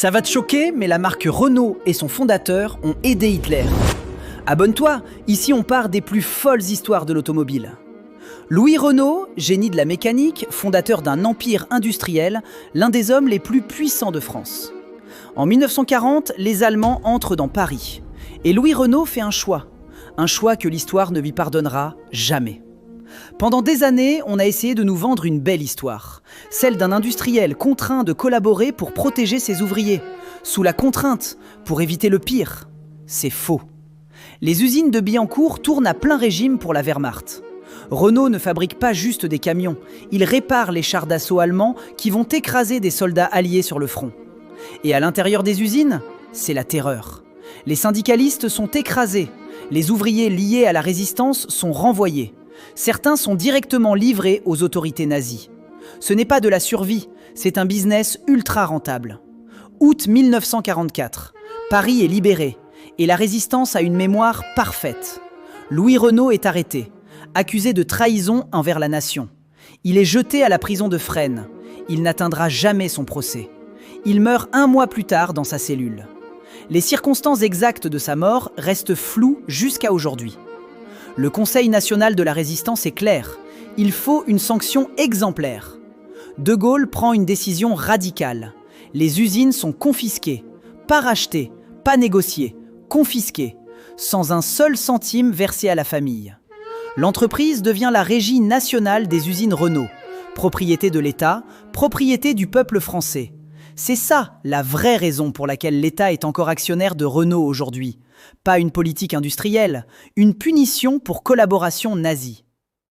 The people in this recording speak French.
Ça va te choquer, mais la marque Renault et son fondateur ont aidé Hitler. Abonne-toi, ici on part des plus folles histoires de l'automobile. Louis Renault, génie de la mécanique, fondateur d'un empire industriel, l'un des hommes les plus puissants de France. En 1940, les Allemands entrent dans Paris. Et Louis Renault fait un choix que l'histoire ne lui pardonnera jamais. Pendant des années, on a essayé de nous vendre une belle histoire, celle d'un industriel contraint de collaborer pour protéger ses ouvriers, sous la contrainte, pour éviter le pire. C'est faux. Les usines de Billancourt tournent à plein régime pour la Wehrmacht. Renault ne fabrique pas juste des camions, il répare les chars d'assaut allemands qui vont écraser des soldats alliés sur le front. Et à l'intérieur des usines, c'est la terreur. Les syndicalistes sont écrasés, les ouvriers liés à la résistance sont renvoyés. Certains sont directement livrés aux autorités nazies. Ce n'est pas de la survie, c'est un business ultra rentable. Août 1944, Paris est libéré et la résistance a une mémoire parfaite. Louis Renault est arrêté, accusé de trahison envers la nation. Il est jeté à la prison de Fresnes. Il n'atteindra jamais son procès. Il meurt 1 mois plus tard dans sa cellule. Les circonstances exactes de sa mort restent floues jusqu'à aujourd'hui. Le Conseil national de la résistance est clair. Il faut une sanction exemplaire. De Gaulle prend une décision radicale. Les usines sont confisquées, pas rachetées, pas négociées, confisquées, sans un seul centime versé à la famille. L'entreprise devient la Régie nationale des usines Renault, propriété de l'État, propriété du peuple français. C'est ça la vraie raison pour laquelle l'État est encore actionnaire de Renault aujourd'hui. Pas une politique industrielle, une punition pour collaboration nazie.